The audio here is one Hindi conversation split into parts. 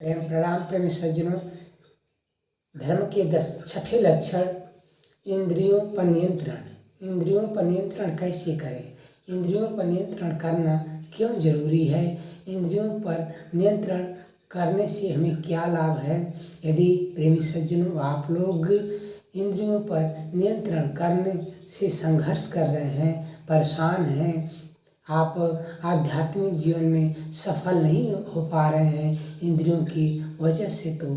प्रणाम प्रेमी सज्जनों। धर्म के 10 छठे लक्षण इंद्रियों पर नियंत्रण। इंद्रियों पर नियंत्रण कैसे करें? इंद्रियों पर नियंत्रण करना क्यों जरूरी है? इंद्रियों पर नियंत्रण करने से हमें क्या लाभ है? यदि प्रेमी सज्जनों आप लोग इंद्रियों पर नियंत्रण करने से संघर्ष कर रहे हैं, परेशान हैं, आप आध्यात्मिक जीवन में सफल नहीं हो पा रहे हैं इंद्रियों की वजह से, तो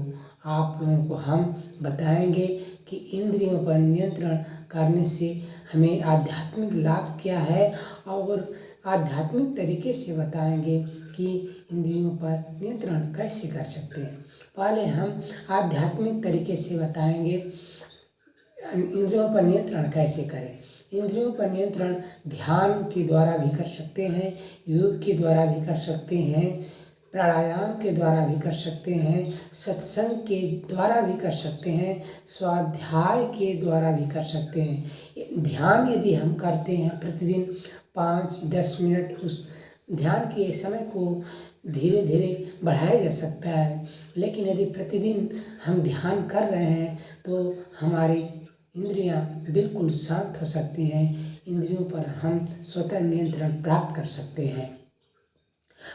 आप लोगों को हम बताएंगे कि इंद्रियों पर नियंत्रण करने से हमें आध्यात्मिक लाभ क्या है, और आध्यात्मिक तरीके से बताएंगे कि इंद्रियों पर नियंत्रण कैसे कर सकते हैं। पहले हम आध्यात्मिक तरीके से बताएंगे इंद्रियों पर नियंत्रण कैसे करें। इंद्रियों पर नियंत्रण ध्यान के द्वारा भी कर सकते हैं, योग के द्वारा भी कर सकते हैं, प्राणायाम के द्वारा भी कर सकते हैं, सत्संग के द्वारा भी कर सकते हैं, स्वाध्याय के द्वारा भी कर सकते हैं। ध्यान यदि हम करते हैं प्रतिदिन 5-10 मिनट, उस ध्यान के समय को धीरे धीरे बढ़ाया जा सकता है। लेकिन यदि प्रतिदिन हम ध्यान कर रहे हैं तो हमारी इंद्रियां बिल्कुल शांत हो सकती हैं। इंद्रियों पर हम स्वतः नियंत्रण प्राप्त कर सकते हैं।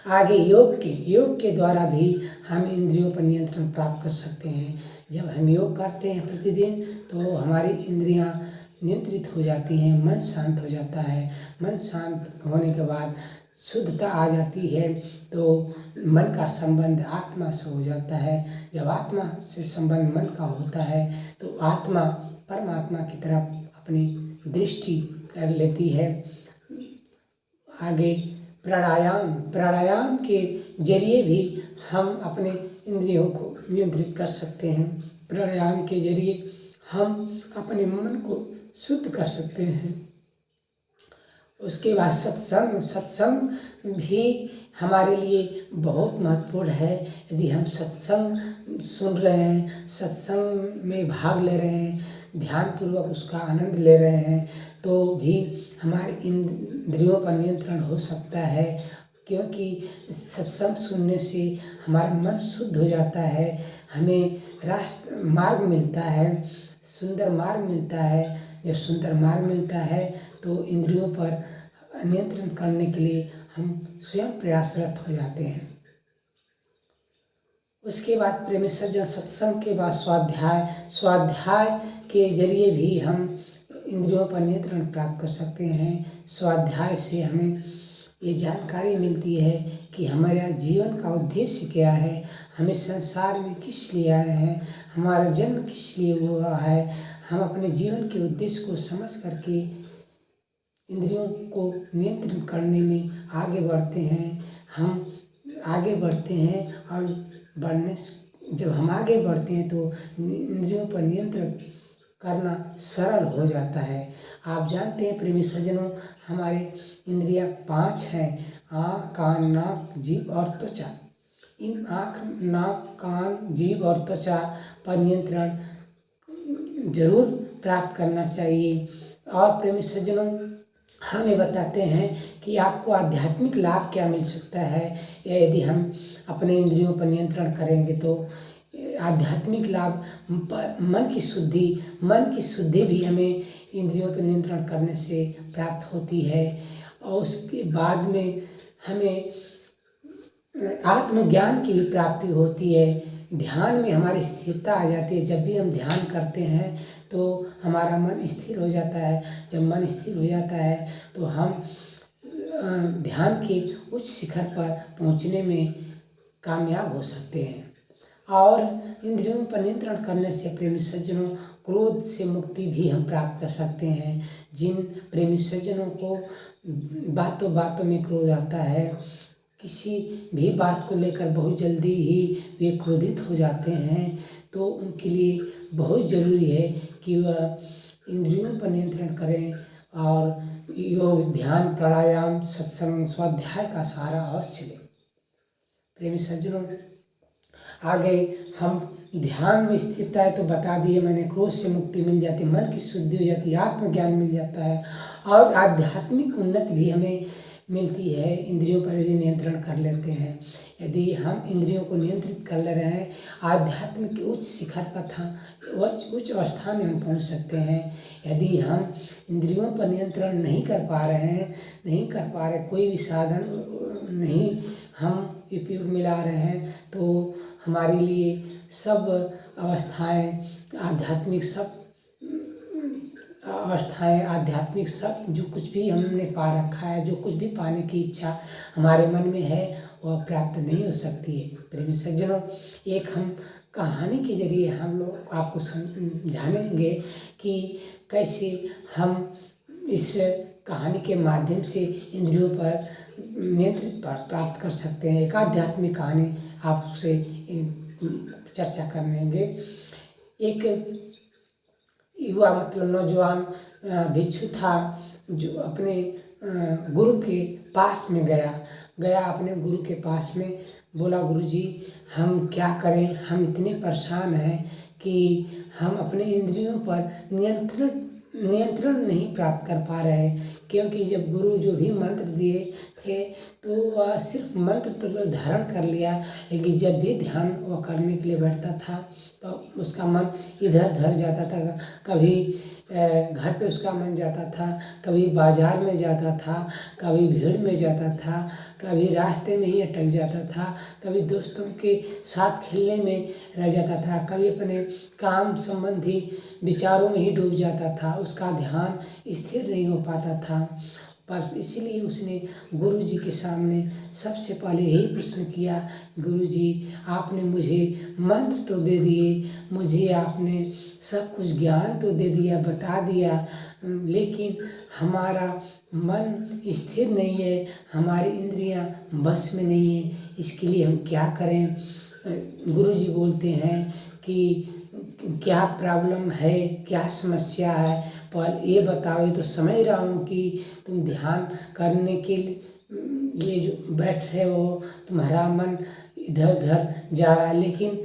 आगे योग के द्वारा भी हम इंद्रियों पर नियंत्रण प्राप्त कर सकते हैं। जब हम योग करते हैं प्रतिदिन तो हमारी इंद्रियां नियंत्रित हो जाती हैं, मन शांत हो जाता है। मन शांत होने के बाद शुद्धता आ जाती है, तो मन का संबंध आत्मा से हो जाता है। जब आत्मा से संबंध मन का होता है तो आत्मा परमात्मा की तरफ अपनी दृष्टि कर लेती है। आगे प्राणायाम के जरिए भी हम अपने इंद्रियों को नियंत्रित कर सकते हैं। प्राणायाम के जरिए हम अपने मन को शुद्ध कर सकते हैं। उसके बाद सत्संग भी हमारे लिए बहुत महत्वपूर्ण है। यदि हम सत्संग सुन रहे हैं, सत्संग में भाग ले रहे हैं, ध्यानपूर्वक उसका आनंद ले रहे हैं, तो भी हमारे इंद्रियों पर नियंत्रण हो सकता है। क्योंकि सत्संग सुनने से हमारा मन शुद्ध हो जाता है, हमें मार्ग मिलता है, सुंदर मार्ग मिलता है। जब सुंदर मार्ग मिलता है तो इंद्रियों पर नियंत्रण करने के लिए हम स्वयं प्रयासरत हो जाते हैं। उसके बाद प्रेमी सज्जन, सत्संग के बाद स्वाध्याय के जरिए भी हम इंद्रियों पर नियंत्रण प्राप्त कर सकते हैं। स्वाध्याय से हमें ये जानकारी मिलती है कि हमारे जीवन का उद्देश्य क्या है, हमें संसार में किस लिए आए हैं, हमारा जन्म किस लिए हुआ है। हम अपने जीवन के उद्देश्य को समझ करके इंद्रियों को नियंत्रण करने में आगे बढ़ते हैं। हम आगे बढ़ते हैं, और जब हम आगे बढ़ते हैं तो इंद्रियों पर नियंत्रण करना सरल हो जाता है। आप जानते हैं प्रेमी सज्जनों, हमारी इंद्रियां 5 हैं: आँख, कान, नाक, जीभ और त्वचा। इन आँख, नाक, कान, जीभ और त्वचा पर नियंत्रण जरूर प्राप्त करना चाहिए। और प्रेमी सज्जनों, हम ये बताते हैं कि आपको आध्यात्मिक लाभ क्या मिल सकता है यदि हम अपने इंद्रियों पर नियंत्रण करेंगे। तो आध्यात्मिक लाभ, मन की शुद्धि भी हमें इंद्रियों पर नियंत्रण करने से प्राप्त होती है। और उसके बाद में हमें आत्मज्ञान की भी प्राप्ति होती है। ध्यान में हमारी स्थिरता आ जाती है। जब भी हम ध्यान करते हैं तो हमारा मन स्थिर हो जाता है। जब मन स्थिर हो जाता है तो हम ध्यान के उच्च शिखर पर पहुंचने में कामयाब हो सकते हैं। और इंद्रियों पर नियंत्रण करने से प्रेमी सज्जनों, क्रोध से मुक्ति भी हम प्राप्त कर सकते हैं। जिन प्रेमी सज्जनों को बातों बातों में क्रोध आता है, किसी भी बात को लेकर बहुत जल्दी ही वे क्रोधित हो जाते हैं, तो उनके लिए बहुत ज़रूरी है कि वह इंद्रियों पर नियंत्रण करें और योग, ध्यान, प्राणायाम, सत्संग, स्वाध्याय का सहारा अवश्य लें। प्रेमी सज्जनों, आगे हम ध्यान में स्थिरता है तो बता दिए मैंने, क्रोध से मुक्ति मिल जाती है, मन की शुद्धि हो जाती है, आत्मज्ञान मिल जाता है, और आध्यात्मिक उन्नति भी हमें मिलती है इंद्रियों पर यदि नियंत्रण कर लेते हैं। यदि हम इंद्रियों को नियंत्रित कर ले रहे हैं, आध्यात्म के उच्च शिखर पर उच्च अवस्था में हम पहुंच सकते हैं। यदि हम इंद्रियों पर नियंत्रण नहीं कर पा रहे, कोई भी साधन नहीं हम उपयोग में ला रहे हैं, तो हमारे लिए सब आध्यात्मिक सब जो कुछ भी हमने पा रखा है, जो कुछ भी पाने की इच्छा हमारे मन में है, वह प्राप्त नहीं हो सकती है। प्रेमी सज्जनों, एक हम कहानी के जरिए हम लोग आपको समझानेंगे कि कैसे हम इस कहानी के माध्यम से इंद्रियों पर नियंत्रित प्राप्त कर सकते हैं। एक आध्यात्मिक कहानी आपसे चर्चा करेंगे। एक युवा मतलब नौजवान भिक्षु था, जो अपने गुरु के पास में गया अपने गुरु के पास में, बोला, गुरुजी हम क्या करें, हम इतने परेशान हैं कि हम अपने इंद्रियों पर नियंत्रण नहीं प्राप्त कर पा रहे। क्योंकि जब गुरु जो भी मंत्र दिए थे, तो वह सिर्फ मंत्र तो धारण कर लिया, लेकिन जब भी ध्यान वह करने के लिए बैठता था तो उसका मन इधर उधर जाता था। कभी घर पे उसका मन जाता था, कभी बाजार में जाता था, कभी भीड़ में जाता था, कभी रास्ते में ही अटक जाता था, कभी दोस्तों के साथ खेलने में रह जाता था, कभी अपने काम संबंधी विचारों में ही डूब जाता था। उसका ध्यान स्थिर नहीं हो पाता था। पर इसीलिए उसने गुरुजी के सामने सबसे पहले यही प्रश्न किया, गुरुजी आपने मुझे मंत्र तो दे दिए, मुझे आपने सब कुछ ज्ञान तो दे दिया, बता दिया, लेकिन हमारा मन स्थिर नहीं है, हमारी इंद्रियां बस में नहीं है, इसके लिए हम क्या करें। गुरुजी बोलते हैं कि क्या प्रॉब्लम है, क्या समस्या है, पर ये बताओ। ये तो समझ रहा हूँ कि तुम ध्यान करने के लिए जो बैठ रहे हो, तुम्हारा मन इधर उधर जा रहा है, लेकिन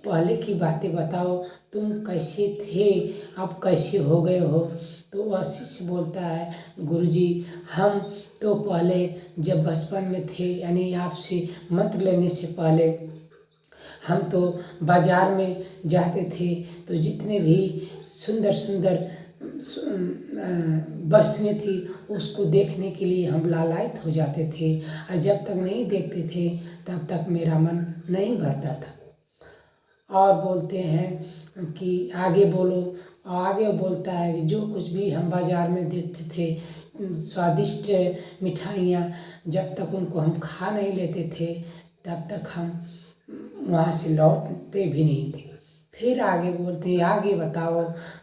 पहले की बातें बताओ, तुम कैसे थे, अब कैसे हो गए हो। तो वह शिष्य बोलता है, गुरुजी हम तो पहले जब बचपन में थे, यानी आपसे मंत्र लेने से पहले हम तो बाजार में जाते थे, तो जितने भी सुंदर सुंदर वस्तुएं थी उसको देखने के लिए हम लालायित हो जाते थे, और जब तक नहीं देखते थे तब तक मेरा मन नहीं भरता था। और बोलते हैं कि आगे बोलो, और आगे बोलता है कि जो कुछ भी हम बाजार में देखते थे, स्वादिष्ट मिठाइयाँ, जब तक उनको हम खा नहीं लेते थे तब तक हम वहाँ से लौटते भी नहीं थे। फिर आगे बोलते हैं, आगे बताओ।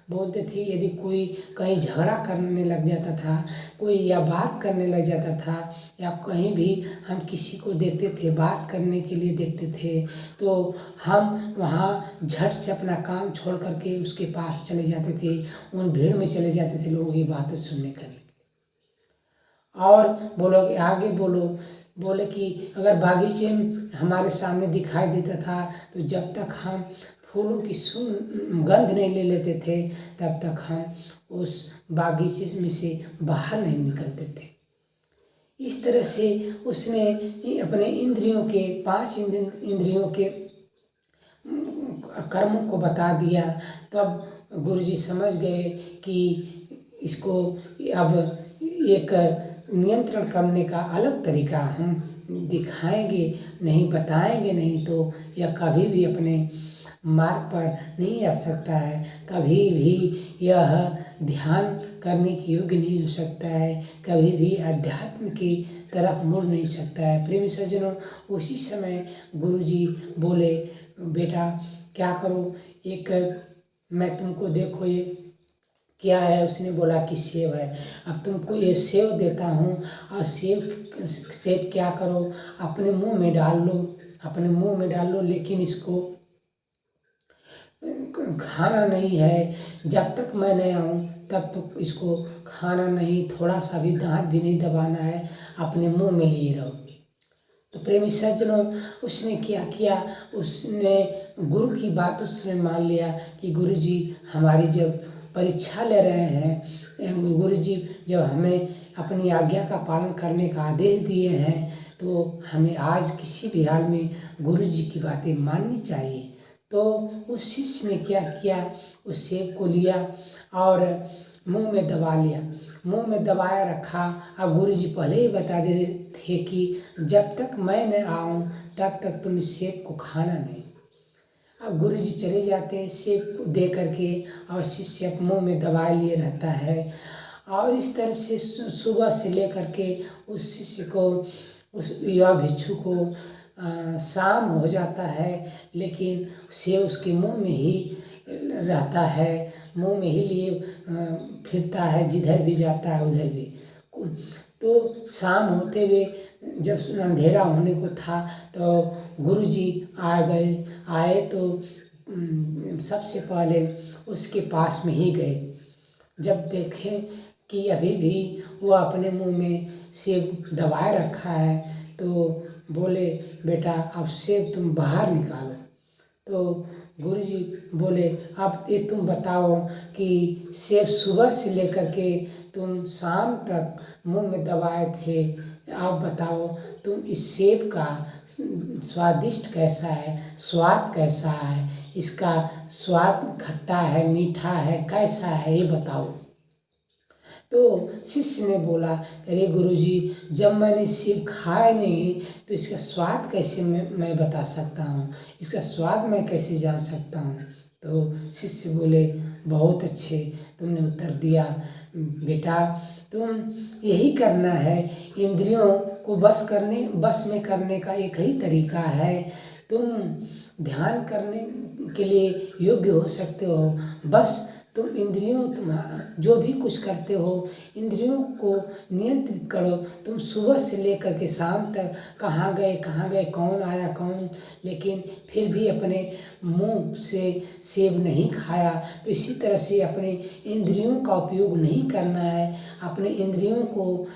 बोलते थे यदि कोई कहीं झगड़ा करने लग जाता था, कोई या बात करने लग जाता था, या कहीं भी हम किसी को देखते थे, बात करने के लिए देखते थे, तो हम वहाँ झट से अपना काम छोड़ करके उसके पास चले जाते थे, उन भीड़ में चले जाते थे लोगों की बातें सुनने के लिए। और बोलोगे, आगे बोले कि अगर बागीचे हमारे सामने दिखाई देता था, तो जब तक हम फूलों की गंध नहीं ले लेते थे तब तक हम उस बागीचे में से बाहर नहीं निकलते थे। इस तरह से उसने अपने इंद्रियों के 5 इंद्रियों के कर्मों को बता दिया। तब गुरुजी समझ गए कि इसको अब एक नियंत्रण करने का अलग तरीका हम दिखाएंगे, नहीं बताएंगे, नहीं तो यह कभी भी अपने मार्ग पर नहीं आ सकता है, कभी भी यह ध्यान करने के योग्य नहीं हो सकता है, कभी भी अध्यात्म की तरफ मुड़ नहीं सकता है। प्रेमी सज्जनों, उसी समय गुरुजी बोले, बेटा क्या करो, एक मैं तुमको, देखो ये क्या है। उसने बोला कि सेब है। अब तुमको ये सेब देता हूँ, और सेब क्या करो, अपने मुंह में डाल लो, लेकिन इसको खाना नहीं है। जब तक मैं नहीं आऊँ तब तक इसको खाना नहीं, थोड़ा सा भी दांत भी नहीं दबाना है, अपने मुंह में लिए रहो। तो प्रेमी सज्जनों, उसने क्या किया, उसने गुरु की बात उसने मान लिया कि गुरुजी हमारी जब परीक्षा ले रहे हैं, गुरुजी जब हमें अपनी आज्ञा का पालन करने का आदेश दिए हैं, तो हमें आज किसी भी हाल में गुरु जी की बातें माननी चाहिए। तो उस शिष्य ने क्या किया, उस सेब को लिया और मुंह में दबा लिया, मुंह में दबाया रखा। अब गुरु जी पहले ही बता दे थे कि जब तक मैं न आऊँ तब तक तुम इस सेब को खाना नहीं। अब गुरु जी चले जाते हैं, सेब को दे करके और शिष्य मुंह में दबाए लिए रहता है। और इस तरह से सुबह से लेकर के उस शिष्य को, उस युवा भिक्षु को शाम हो जाता है, लेकिन सेब उसके मुंह में ही रहता है, मुंह में ही लिए फिरता है, जिधर भी जाता है उधर भी। तो शाम होते हुए जब अंधेरा होने को था तो गुरुजी आए तो सबसे पहले उसके पास में ही गए। जब देखें कि अभी भी वो अपने मुंह में सेब दबाए रखा है तो बोले, बेटा अब सेब तुम बाहर निकालो। तो गुरुजी बोले, अब ये तुम बताओ कि सेब सुबह से लेकर के तुम शाम तक मुंह में दबाए थे, आप बताओ तुम इस सेब का स्वादिष्ट कैसा है, स्वाद कैसा है, इसका स्वाद खट्टा है, मीठा है, कैसा है, ये बताओ। तो शिष्य ने बोला, अरे गुरुजी, जब मैंने सेब खाया नहीं तो इसका स्वाद कैसे मैं बता सकता हूँ, इसका स्वाद मैं कैसे जान सकता हूँ। तो शिष्य बोले, बहुत अच्छे तुमने उत्तर दिया बेटा, तुम यही करना है। इंद्रियों को बस में करने का एक ही तरीका है। तुम ध्यान करने के लिए योग्य हो सकते हो, बस तुम तुम जो भी कुछ करते हो इंद्रियों को नियंत्रित करो। तुम सुबह से लेकर के शाम तक कहाँ गए, कौन आया कौन, लेकिन फिर भी अपने मुंह से सेब नहीं खाया। तो इसी तरह से अपने इंद्रियों का उपयोग नहीं करना है, अपने इंद्रियों को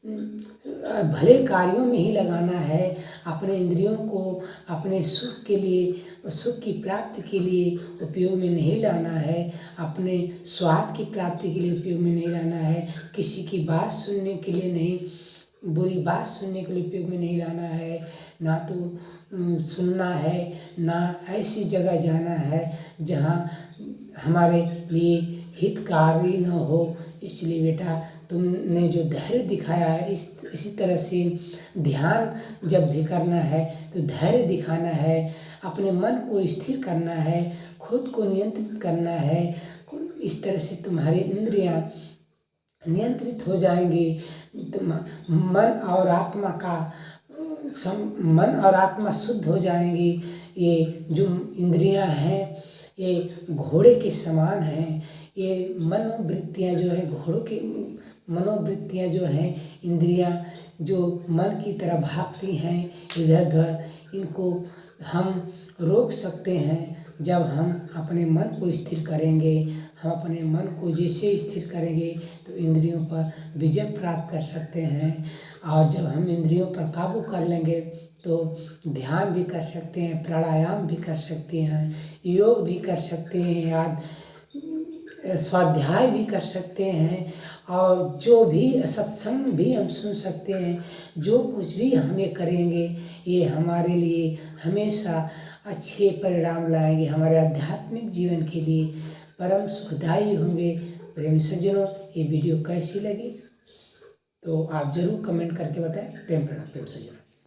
भले कार्यों में ही लगाना है। अपने इंद्रियों को अपने सुख के लिए, सुख की प्राप्ति के लिए उपयोग में नहीं लाना है, अपने स्वाद की प्राप्ति के लिए उपयोग में नहीं लाना है, किसी की बात सुनने के लिए नहीं, बुरी बात सुनने के लिए उपयोग में नहीं लाना है, ना तो सुनना है, ना ऐसी जगह जाना है जहाँ हमारे लिए हितकारी न हो। इसलिए बेटा, तुमने जो धैर्य दिखाया है, इसी तरह से ध्यान जब भी करना है तो धैर्य दिखाना है, अपने मन को स्थिर करना है, खुद को नियंत्रित करना है। इस तरह से तुम्हारी इंद्रियां नियंत्रित हो जाएंगी। मन और आत्मा शुद्ध हो जाएंगी। ये जो इंद्रियां हैं ये घोड़े के समान हैं। ये मनोवृत्तियाँ जो है घोड़ों की मनोवृत्तियाँ जो हैं, इंद्रियां जो मन की तरह भागती हैं इधर उधर, इनको हम रोक सकते हैं जब हम अपने मन को स्थिर करेंगे। हम अपने मन को जैसे स्थिर करेंगे तो इंद्रियों पर विजय प्राप्त कर सकते हैं। और जब हम इंद्रियों पर काबू कर लेंगे तो ध्यान भी कर सकते हैं, प्राणायाम भी कर सकते हैं, योग भी कर सकते हैं, स्वाध्याय भी कर सकते हैं, और जो भी सत्संग भी हम सुन सकते हैं। जो कुछ भी हमें करेंगे ये हमारे लिए हमेशा अच्छे परिणाम लाएंगे, हमारे आध्यात्मिक जीवन के लिए परम सुखदायी होंगे। प्रेमी सज्जनों, ये वीडियो कैसी लगी तो आप जरूर कमेंट करके बताएं। प्रेम प्रणाम प्रेम सज्जनों।